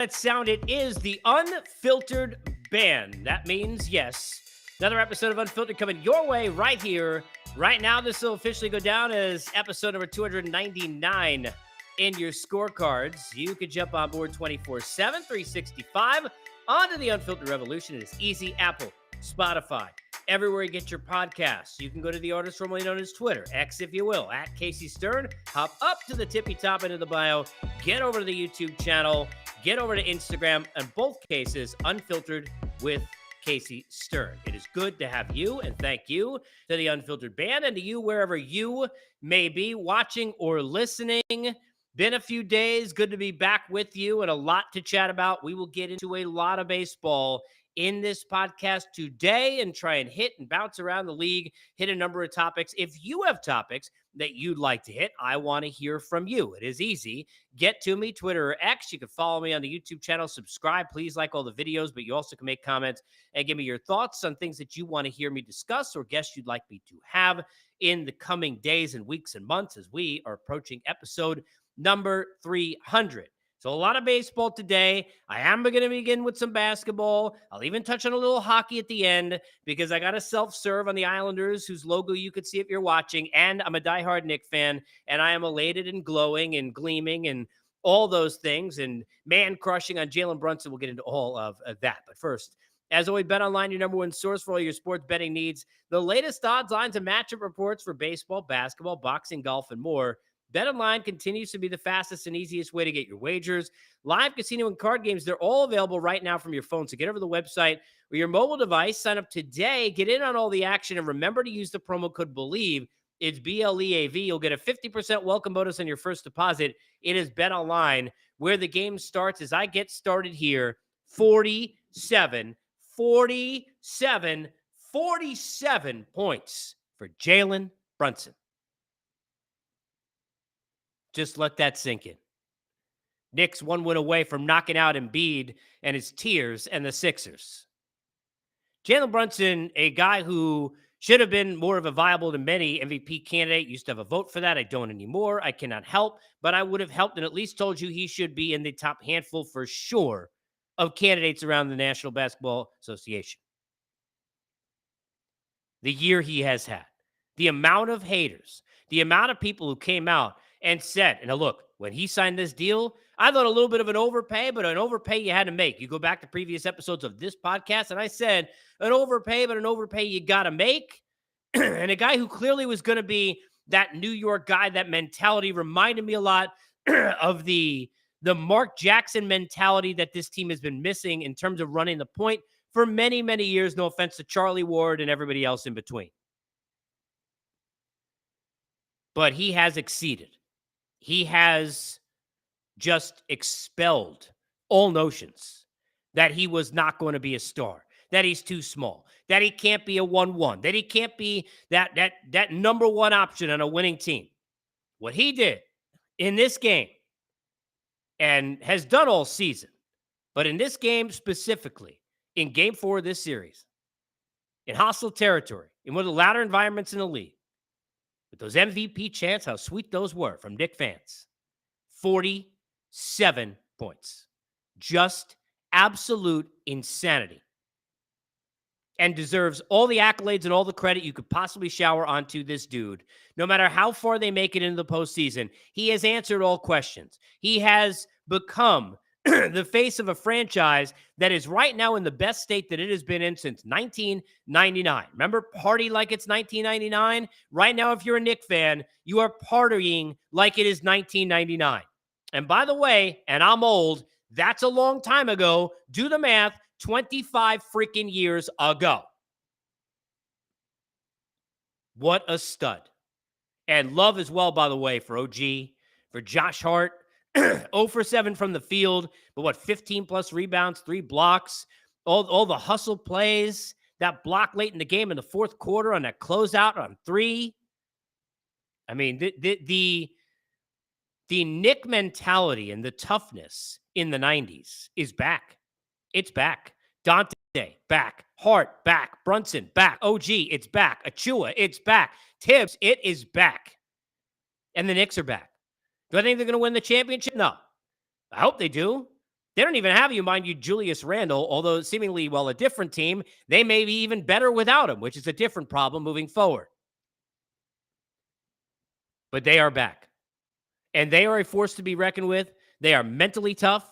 That sound, it is the Unfiltered Band. That means, yes, another episode of Unfiltered coming your way right here, right now. This will officially go down as episode number 299 in your scorecards. You could jump on board 24/7, 365 onto the Unfiltered Revolution. It is easy. Apple, Spotify, everywhere you get your podcasts. You can go to the artist formerly known as Twitter, X if you will, at Casey Stern. Hop up to the tippy top end of the bio. Get over to the YouTube channel. Get over to Instagram. In both cases, Unfiltered with Casey Stern. It is good to have you, and thank you to the Unfiltered Band and to you wherever you may be watching or listening. Been a few days. Good to be back with you and a lot to chat about. We will get into a lot of baseball in this podcast today and try and hit and bounce around the league, hit a number of topics. If you have topics that you'd like to hit, I want to hear from you. It is easy. Get to me, Twitter or X. You can follow me on the YouTube channel. Subscribe. Please like all the videos, but you also can make comments and give me your thoughts on things that you want to hear me discuss or guests you'd like me to have in the coming days and weeks and months as we are approaching episode number 300. So a lot of baseball today. I am going to begin with some basketball. I'll even touch on a little hockey at the end because I got a self-serve on the Islanders whose logo you could see if you're watching. And I'm a diehard Knick fan, and I am elated and glowing and gleaming and all those things and man-crushing on Jalen Brunson. We'll get into all of that. But first, as always, BetOnline, your number one source for all your sports betting needs. The latest odds, lines, and matchup reports for baseball, basketball, boxing, golf, and more. BetOnline continues to be the fastest and easiest way to get your wagers. Live casino and card games, they're all available right now from your phone. So get over to the website or your mobile device, sign up today, get in on all the action, and remember to use the promo code BELIEVE. It's BLEAV. You'll get a 50% welcome bonus on your first deposit. It is BetOnline, where the game starts as I get started here. 47 points for Jalen Brunson. Just let that sink in. Knicks one win away from knocking out Embiid and his tears and the Sixers. Jalen Brunson, a guy who should have been more of a viable than many MVP candidate, used to have a vote for that. I don't anymore. I cannot help, but I would have helped and at least told you he should be in the top handful for sure of candidates around the National Basketball Association. The year he has had, the amount of haters, the amount of people who came out and said, and look, when he signed this deal, I thought a little bit of an overpay, but an overpay you had to make. You go back to previous episodes of this podcast, and I said, an overpay, but an overpay you got to make. And a guy who clearly was going to be that New York guy, that mentality reminded me a lot of the Mark Jackson mentality that this team has been missing in terms of running the point for many, many years. No offense to Charlie Ward and everybody else in between. But he has exceeded. He has just expelled all notions that he was not going to be a star, that he's too small, that he can't be a 1-1, that he can't be that number one option on a winning team. What he did in this game and has done all season, but in this game specifically, in Game 4 of this series, in hostile territory, in one of the louder environments in the league, with those MVP chants, how sweet those were from Knick fans. 47 points. Just absolute insanity. And deserves all the accolades and all the credit you could possibly shower onto this dude. No matter how far they make it into the postseason, he has answered all questions. He has become the face of a franchise that is right now in the best state that it has been in since 1999. Remember, party like it's 1999? Right now, if you're a Knick fan, you are partying like it is 1999. And by the way, and I'm old, that's a long time ago. Do the math, 25 freaking years ago. What a stud. And love as well, by the way, for OG, for Josh Hart. 0 for 7 from the field, but 15 plus rebounds, 3 blocks, all the hustle plays, that block late in the game in the fourth quarter on that closeout on 3. I mean, the Knick mentality and the toughness in the 90s is back. It's back. Dante, back. Hart, back. Brunson, back. OG, it's back. Achua, it's back. Tibbs, it is back. And the Knicks are back. Do I think they're going to win the championship? No. I hope they do. They don't even have you, mind you, Julius Randle, although seemingly, well, a different team. They may be even better without him, which is a different problem moving forward. But they are back. And they are a force to be reckoned with. They are mentally tough.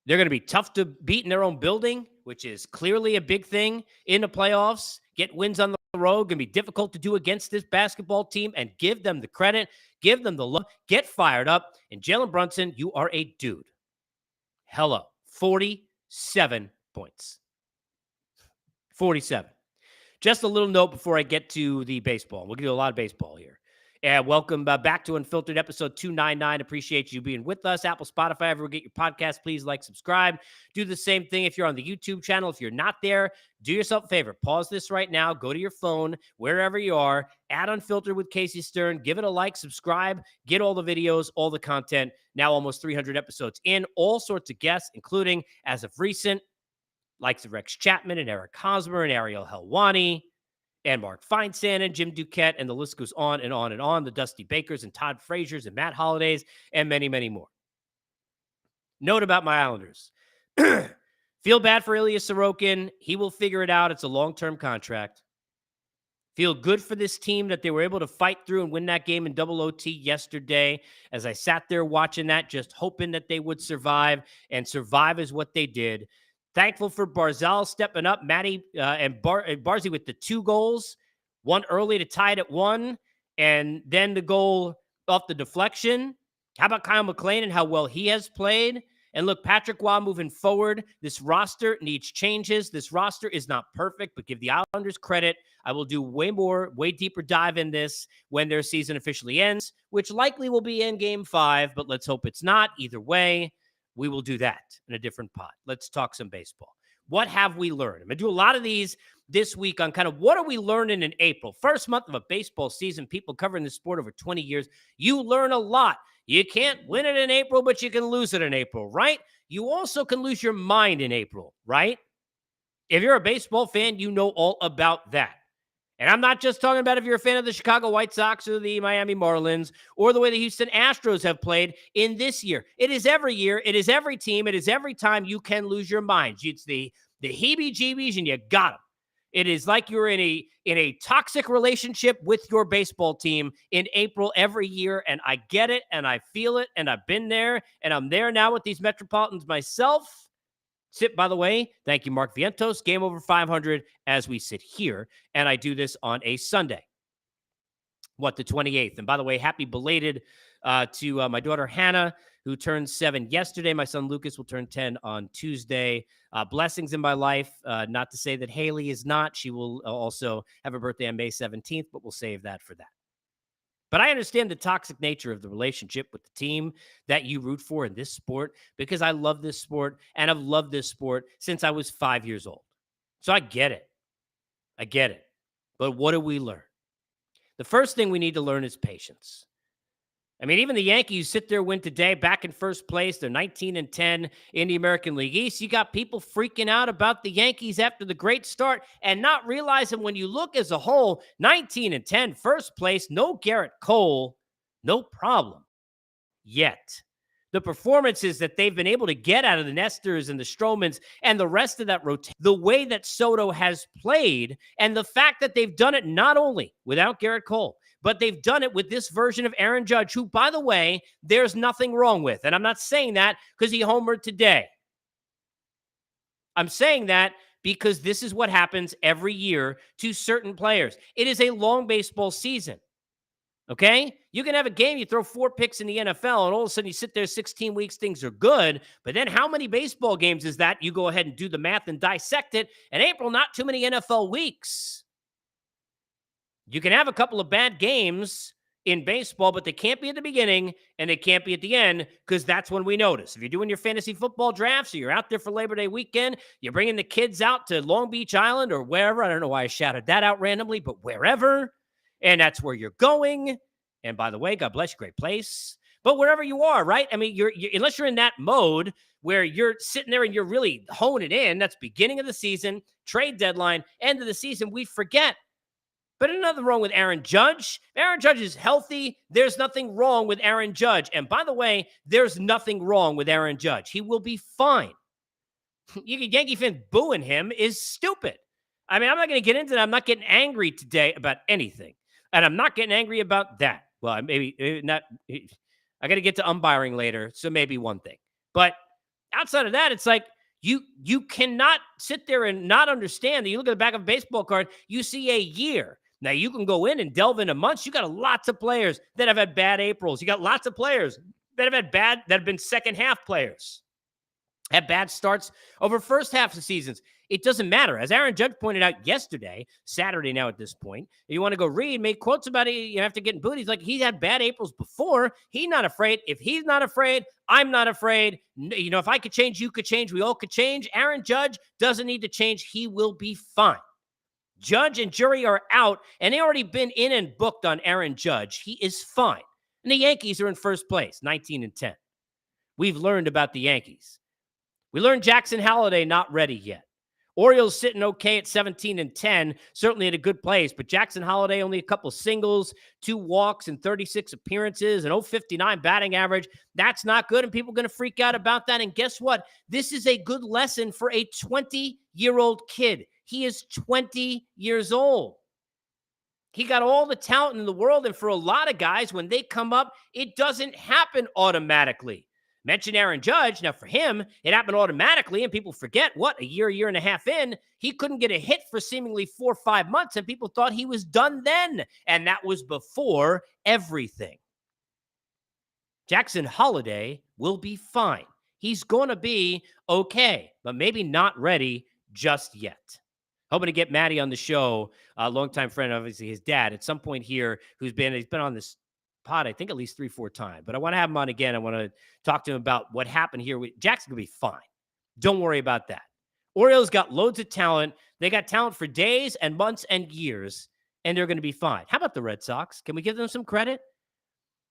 They're going to be tough to beat in their own building, which is clearly a big thing in the playoffs. Get wins on the road. Going to be difficult to do against this basketball team, and give them the credit. Give them the love. Get fired up. And Jalen Brunson, you are a dude. Hello. 47 points. 47. Just a little note before I get to the baseball. We're going to do a lot of baseball here. And welcome back to Unfiltered, episode 299. Appreciate you being with us. Apple, Spotify, everywhere get your podcast. Please like, subscribe. Do the same thing if you're on the YouTube channel. If you're not there, do yourself a favor. Pause this right now. Go to your phone, wherever you are. Add Unfiltered with Casey Stern. Give it a like, subscribe. Get all the videos, all the content. Now almost 300 episodes in. All sorts of guests, including, as of recent, likes of Rex Chapman and Eric Hosmer and Ariel Helwani and Mark Feinsand and Jim Duquette, and the list goes on and on and on. The Dusty Bakers and Todd Fraziers and Matt Hollidays and many, many more. Note about my Islanders. Feel bad for Ilya Sorokin. He will figure it out. It's a long-term contract. Feel good for this team that they were able to fight through and win that game in double OT yesterday. As I sat there watching that, just hoping that they would survive, and survive is what they did. Thankful for Barzal stepping up, Matty and Barzy with the 2 goals, one early to tie it at 1, and then the goal off the deflection. How about Kyle McLean and how well he has played? And look, Patrick Waugh moving forward. This roster needs changes. This roster is not perfect, but give the Islanders credit. I will do way deeper dive in this when their season officially ends, which likely will be in Game 5, but let's hope it's not. Either way, we will do that in a different pod. Let's talk some baseball. What have we learned? I'm going to do a lot of these this week on kind of what are we learning in April. First month of a baseball season, people covering the sport over 20 years. You learn a lot. You can't win it in April, but you can lose it in April, right? You also can lose your mind in April, right? If you're a baseball fan, you know all about that. And I'm not just talking about if you're a fan of the Chicago White Sox or the Miami Marlins or the way the Houston Astros have played in this year. It is every year. It is every team. It is every time you can lose your mind. It's the heebie-jeebies, and you got them. It is like you're in a toxic relationship with your baseball team in April every year, and I get it, and I feel it, and I've been there, and I'm there now with these Metropolitans myself. By the way, thank you, Mark Vientos. Game over 500 as we sit here, and I do this on a Sunday, the 28th. And by the way, happy belated to my daughter Hannah, who turned 7 yesterday. My son Lucas will turn 10 on Tuesday. Blessings in my life. Not to say that Haley is not. She will also have a birthday on May 17th, but we'll save that for that. But I understand the toxic nature of the relationship with the team that you root for in this sport, because I love this sport, and I've loved this sport since I was 5 years old. So I get it. I get it. But what do we learn? The first thing we need to learn is patience. I mean, even the Yankees sit there, win today, back in first place. They're 19-10 in the American League East. You got people freaking out about the Yankees after the great start and not realizing when you look as a whole, 19-10, first place, no Garrett Cole, no problem yet. The performances that they've been able to get out of the Nestors and the Stromans and the rest of that rotation, the way that Soto has played, and the fact that they've done it not only without Garrett Cole, but they've done it with this version of Aaron Judge, who, by the way, there's nothing wrong with. And I'm not saying that because he homered today. I'm saying that because this is what happens every year to certain players. It is a long baseball season. Okay? You can have a game, you throw 4 picks in the NFL, and all of a sudden you sit there 16 weeks, things are good. But then how many baseball games is that? You go ahead and do the math and dissect it. In April, not too many NFL weeks. You can have a couple of bad games in baseball, but they can't be at the beginning and they can't be at the end, because that's when we notice. If you're doing your fantasy football drafts or you're out there for Labor Day weekend, you're bringing the kids out to Long Beach Island or wherever. I don't know why I shouted that out randomly, but wherever. And that's where you're going. And by the way, God bless you, great place. But wherever you are, right? I mean, you're unless you're in that mode where you're sitting there and you're really honing in, that's beginning of the season, trade deadline, end of the season, we forget. But there's nothing wrong with Aaron Judge. If Aaron Judge is healthy, there's nothing wrong with Aaron Judge. And by the way, there's nothing wrong with Aaron Judge. He will be fine. Yankee fans booing him is stupid. I mean, I'm not going to get into that. I'm not getting angry today about anything. And I'm not getting angry about that. Well, maybe not. I got to get to umpiring later, so maybe one thing. But outside of that, it's like you cannot sit there and not understand that you look at the back of a baseball card, you see a year. Now, you can go in and delve into months. You got lots of players that have had bad Aprils. You got lots of players that have been second half players, have bad starts over first half of seasons. It doesn't matter. As Aaron Judge pointed out yesterday, Saturday now at this point, if you want to go read, make quotes about it, you have to get in booed. He's like, he had bad Aprils before. He's not afraid. If he's not afraid, I'm not afraid. You know, if I could change, you could change. We all could change. Aaron Judge doesn't need to change. He will be fine. Judge and jury are out, and they already been in and booked on Aaron Judge. He is fine. And the Yankees are in first place, 19-10. We've learned about the Yankees. We learned Jackson Holliday not ready yet. Orioles sitting okay at 17-10, certainly in a good place, but Jackson Holliday only a couple singles, 2 walks and 36 appearances, and 0.59 batting average. That's not good, and people are going to freak out about that. And guess what? This is a good lesson for a 20-year-old kid. He is 20 years old. He got all the talent in the world, and for a lot of guys, when they come up, it doesn't happen automatically. Mention Aaron Judge. Now, for him, it happened automatically, and people forget, a year and a half in, he couldn't get a hit for seemingly 4 or 5 months, and people thought he was done then, and that was before everything. Jackson Holliday will be fine. He's going to be okay, but maybe not ready just yet. Hoping to get Matty on the show, a longtime friend, obviously his dad, at some point here, he's been on this pod, I think at least 3-4 times, but I want to have him on again. I want to talk to him about what happened here. Jackson will be fine. Don't worry about that. Orioles got loads of talent. They got talent for days and months and years, and they're going to be fine. How about the Red Sox? Can we give them some credit?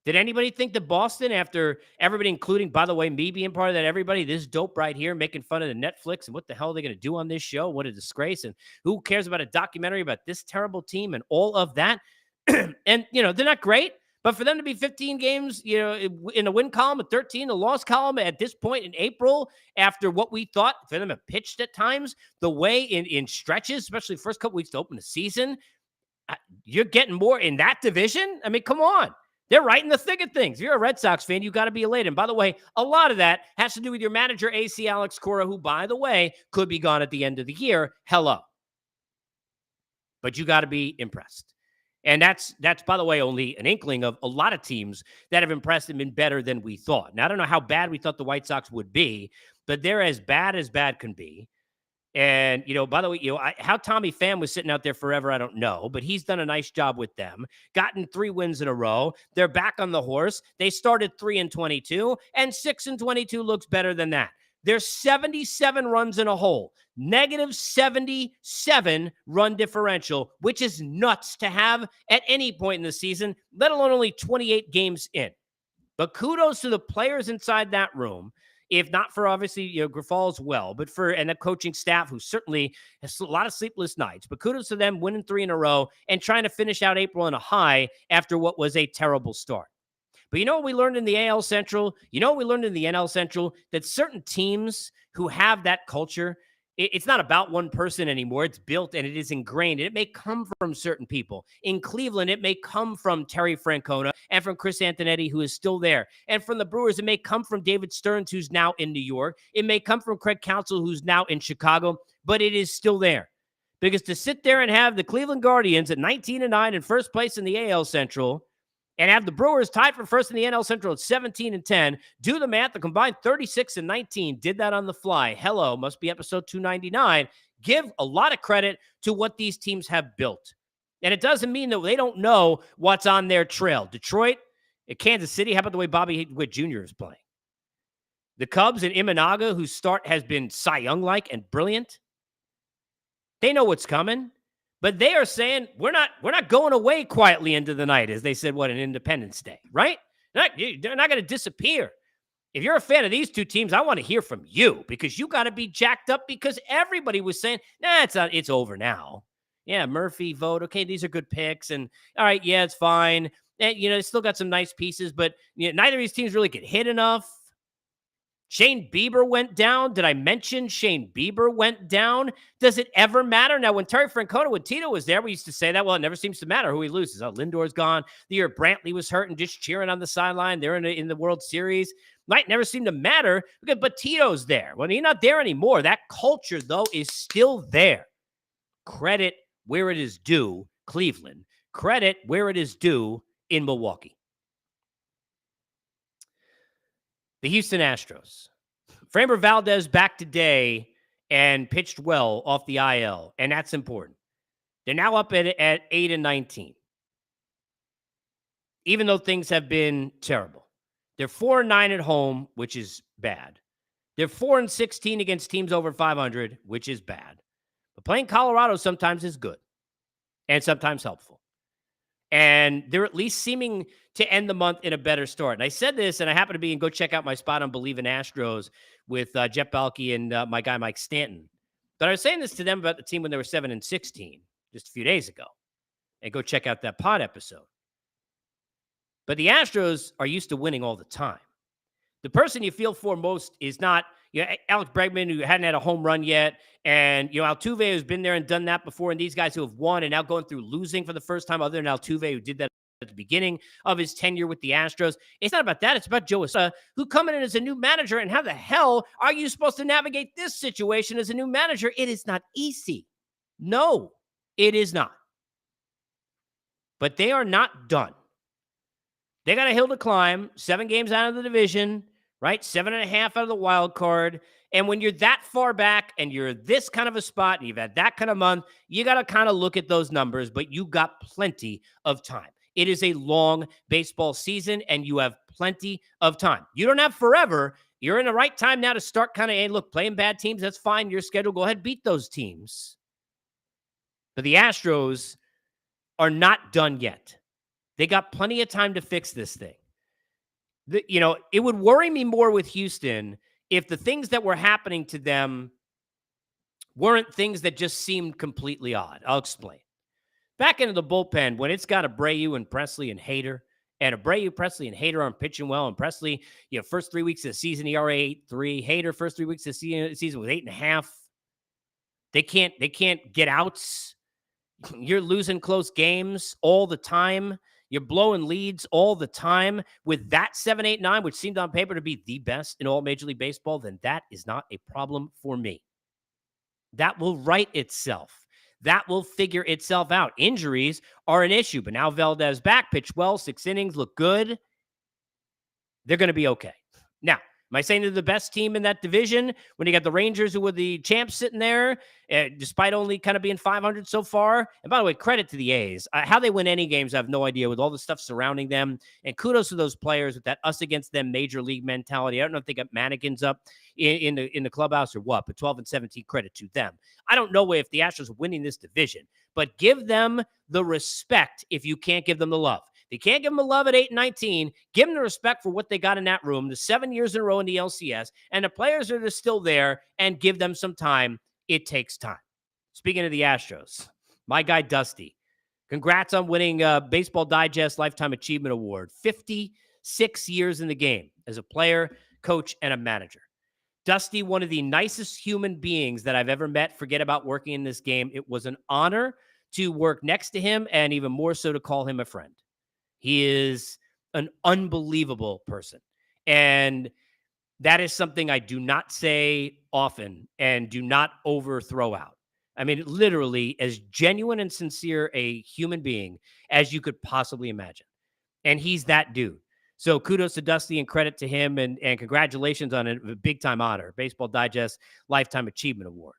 Did anybody think that Boston, after everybody, including, by the way, me being part of that, everybody, this dope right here, making fun of the Netflix and what the hell are they going to do on this show? What a disgrace. And who cares about a documentary about this terrible team and all of that? And, they're not great, but for them to be 15 games, in the win column and 13, the loss column at this point in April, after what we thought for them to pitched at times, the way in stretches, especially the first couple weeks to open the season, you're getting more in that division. I mean, come on. They're right in the thick of things. If you're a Red Sox fan, you got to be elated. And by the way, a lot of that has to do with your manager, AC Alex Cora, who, by the way, could be gone at the end of the year. Hello. But you got to be impressed. And that's, by the way, only an inkling of a lot of teams that have impressed and been better than we thought. Now, I don't know how bad we thought the White Sox would be, but they're as bad can be. And, by the way, how Tommy Pham was sitting out there forever, I don't know, but he's done a nice job with them, gotten 3 wins in a row. They're back on the horse. They started 3-22, and 6-22 looks better than that. There's 77 runs in a hole, negative 77 run differential, which is nuts to have at any point in the season, let alone only 28 games in. But kudos to the players inside that room. If not for, obviously, Grifol as well, but and the coaching staff, who certainly has a lot of sleepless nights. But kudos to them winning 3 in a row and trying to finish out April on a high after what was a terrible start. But you know what we learned in the AL Central? You know what we learned in the NL Central? That certain teams who have that culture, it's not about one person anymore. It's built and it is ingrained. And it may come from certain people. In Cleveland, it may come from Terry Francona and from Chris Antonetti, who is still there. And from the Brewers, it may come from David Stearns, who's now in New York. It may come from Craig Counsell, who's now in Chicago, but it is still there. Because to sit there and have the Cleveland Guardians at 19-9 in first place in the AL Central, and have the Brewers tied for first in the NL Central at 17-10. Do the math. The combined 36-19 did that on the fly. Hello, must be episode 299. Give a lot of credit to what these teams have built. And it doesn't mean that they don't know what's on their trail. Detroit, Kansas City, how about the way Bobby Witt Jr. is playing? The Cubs and Imanaga, whose start has been Cy Young-like and brilliant. They know what's coming. But they are saying, we're not going away quietly into the night, as they said, an Independence Day, right? They're not going to disappear. If you're a fan of these two teams, I want to hear from you, because you got to be jacked up, because everybody was saying, it's over now. Yeah, Murphy, Vogt. Okay, these are good picks. And all right, yeah, it's fine. And, you know, it's still got some nice pieces, but neither of these teams really get hit enough. Shane Bieber went down. Did I mention Shane Bieber went down? Does it ever matter? Now, when Terry Francona, when Tito was there, we used to say that. Well, it never seems to matter who he loses. Oh, Lindor's gone. The year Brantley was hurt and just cheering on the sideline. They're in the World Series. Might never seem to matter. But Tito's there. Well, he's not there anymore. That culture, though, is still there. Credit where it is due, Cleveland. Credit where it is due in Milwaukee. The Houston Astros. Framber Valdez back today and pitched well off the IL, and that's important. They're now up at 8-19, even though things have been terrible. They're 4-9 at home, which is bad. They're 4-16 against teams over 500, which is bad. But playing Colorado sometimes is good and sometimes helpful. And they're at least seeming to end the month in a better start. And I said this, and I happen to be, and go check out my spot on Believe in Astros with Jeff Balke and my guy Mike Stanton. But I was saying this to them about the team when they were 7-16 just a few days ago. And go check out that pod episode. But the Astros are used to winning all the time. The person you feel for most is not Alex Bregman, who hadn't had a home run yet, and Altuve, who's been there and done that before, and these guys who have won and now going through losing for the first time, other than Altuve, who did that at the beginning of his tenure with the Astros. It's not about that. It's about Joe Escobar, who coming in as a new manager, and how the hell are you supposed to navigate this situation as a new manager? It is not easy. No, it is not. But they are not done. They got a hill to climb, 7 games out of the division, right? 7.5 out of the wild card. And when you're that far back and you're this kind of a spot and you've had that kind of month, you got to kind of look at those numbers, but you got plenty of time. It is a long baseball season and you have plenty of time. You don't have forever. You're in the right time now to start kind of, hey, look, playing bad teams, that's fine. Your schedule, go ahead, beat those teams. But the Astros are not done yet. They got plenty of time to fix this thing. It would worry me more with Houston if the things that were happening to them weren't things that just seemed completely odd. I'll explain. Back into the bullpen, when it's got Abreu and Presley and Hader, and Abreu, Presley, and Hader aren't pitching well, and Presley, first 3 weeks of the season, ERA 8.3. Hader, first 3 weeks of the season was 8.5. They can't get outs. You're losing close games all the time. You're blowing leads all the time with that 7-8-9, which seemed on paper to be the best in all Major League Baseball. Then that is not a problem for me. That will right itself. That will figure itself out. Injuries are an issue, but now Valdez back, pitched well, 6 innings, look good. They're going to be okay. Now, am I saying they're the best team in that division when you got the Rangers, who were the champs, sitting there, despite only kind of being 500 so far? And by the way, credit to the A's. How they win any games, I have no idea, with all the stuff surrounding them. And kudos to those players with that us against them major league mentality. I don't know if they got mannequins up in the clubhouse or what, but 12-17, credit to them. I don't know if the Astros are winning this division, but give them the respect if you can't give them the love. If you can't give them the love at 8-19, give them the respect for what they got in that room, the 7 years in a row in the LCS, and the players that are still there, and give them some time. It takes time. Speaking of the Astros, my guy Dusty, congrats on winning Baseball Digest Lifetime Achievement Award. 56 years in the game as a player, coach, and a manager. Dusty, one of the nicest human beings that I've ever met. Forget about working in this game. It was an honor to work next to him, and even more so to call him a friend. He is an unbelievable person. And that is something I do not say often and do not overthrow out. I mean, literally as genuine and sincere a human being as you could possibly imagine. And he's that dude. So kudos to Dusty and credit to him, and congratulations on a big-time honor, Baseball Digest Lifetime Achievement Award.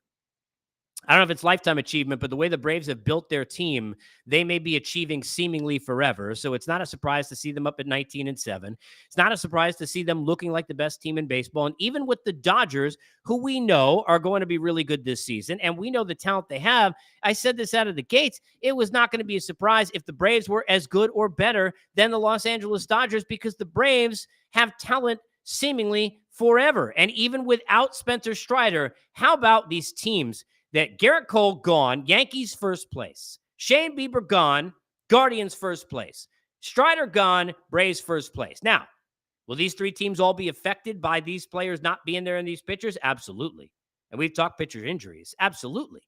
I don't know if it's lifetime achievement, but the way the Braves have built their team, they may be achieving seemingly forever. So it's not a surprise to see them up at 19-7. It's not a surprise to see them looking like the best team in baseball. And even with the Dodgers, who we know are going to be really good this season, and we know the talent they have, I said this out of the gates, it was not going to be a surprise if the Braves were as good or better than the Los Angeles Dodgers, because the Braves have talent seemingly forever. And even without Spencer Strider, how about these teams that Garrett Cole gone, Yankees first place. Shane Bieber gone, Guardians first place. Strider gone, Braves first place. Now, will these three teams all be affected by these players not being there in these pitchers? Absolutely. And we've talked pitcher injuries. Absolutely.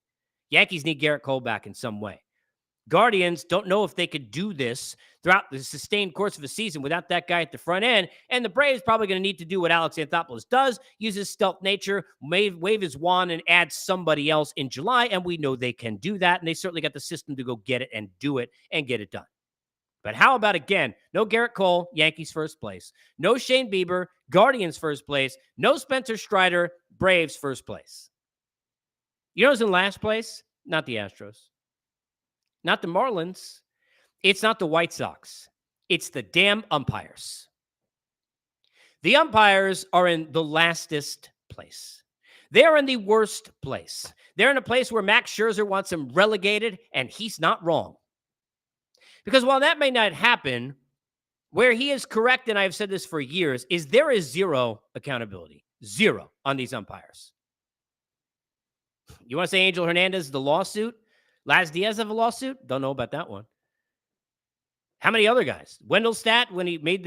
Yankees need Garrett Cole back in some way. Guardians don't know if they could do this throughout the sustained course of a season without that guy at the front end. And the Braves probably going to need to do what Alex Anthopoulos does, use his stealth nature, wave his wand, and add somebody else in July. And we know they can do that. And they certainly got the system to go get it and do it and get it done. But how about, again, no Garrett Cole, Yankees first place. No Shane Bieber, Guardians first place. No Spencer Strider, Braves first place. You know who's in last place? Not the Astros. Not the Marlins. It's not the White Sox. It's the damn umpires. The umpires are in the lastest place. They're in the worst place. They're in a place where Max Scherzer wants them relegated, and he's not wrong. Because while that may not happen, where he is correct, and I've said this for years, is there is zero accountability. Zero on these umpires. You want to say Angel Hernandez, the lawsuit? Laz Diaz have a lawsuit? Don't know about that one. How many other guys? Wendelstedt, when he made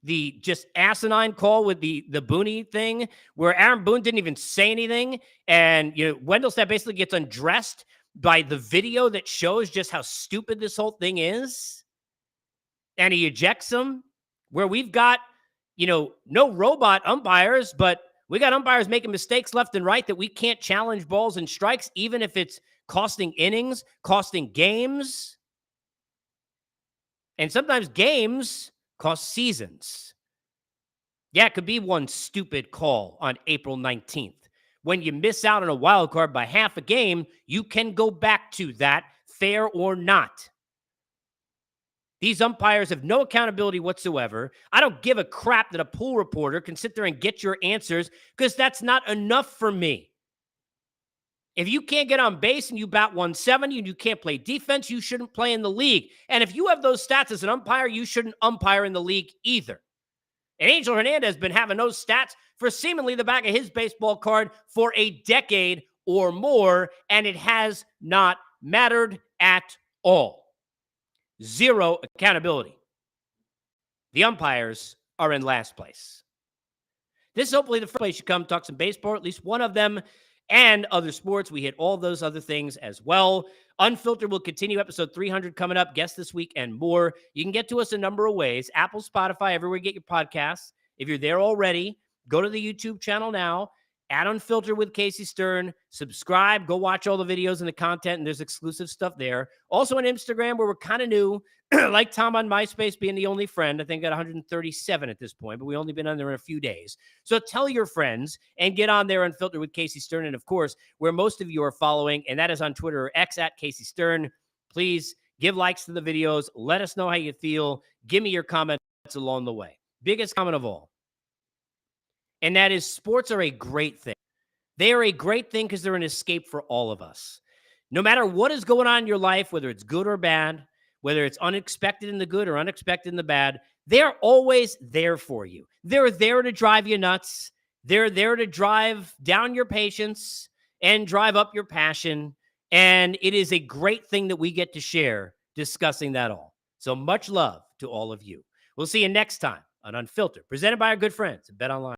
the just asinine call with the Booney thing, where Aaron Boone didn't even say anything, and Wendelstedt basically gets undressed by the video that shows just how stupid this whole thing is, and he ejects him. Where we've got, no robot umpires, but we got umpires making mistakes left and right that we can't challenge balls and strikes, even if it's costing innings, costing games. And sometimes games cost seasons. Yeah, it could be one stupid call on April 19th. When you miss out on a wild card by half a game, you can go back to that, fair or not. These umpires have no accountability whatsoever. I don't give a crap that a pool reporter can sit there and get your answers, because that's not enough for me. If you can't get on base and you bat 170 and you can't play defense, you shouldn't play in the league. And if you have those stats as an umpire, you shouldn't umpire in the league either. And Angel Hernandez has been having those stats for seemingly the back of his baseball card for a decade or more, and it has not mattered at all. Zero accountability. The umpires are in last place. This is hopefully the first place you come talk some baseball, at least one of them, and other sports. We hit all those other things as well. Unfiltered will continue, episode 300 coming up, guests this week, and more. You can get to us a number of ways. Apple, Spotify, everywhere you get your podcasts. If you're there already, go to the YouTube channel now, add Unfiltered with Casey Stern, subscribe, go watch all the videos and the content, and there's exclusive stuff there. Also on Instagram, where we're kind of new, like Tom on MySpace being the only friend. I think got 137 at this point, but we've only been on there in a few days. So tell your friends and get on there, Unfiltered with Casey Stern. And of course, where most of you are following, and that is on Twitter or X at Casey Stern. Please give likes to the videos. Let us know how you feel. Give me your comments along the way. Biggest comment of all. And that is, sports are a great thing. They are a great thing because they're an escape for all of us. No matter what is going on in your life, whether it's good or bad, whether it's unexpected in the good or unexpected in the bad, they're always there for you. They're there to drive you nuts. They're there to drive down your patience and drive up your passion. And it is a great thing that we get to share discussing that all. So much love to all of you. We'll see you next time on Unfiltered, presented by our good friends at BetOnline.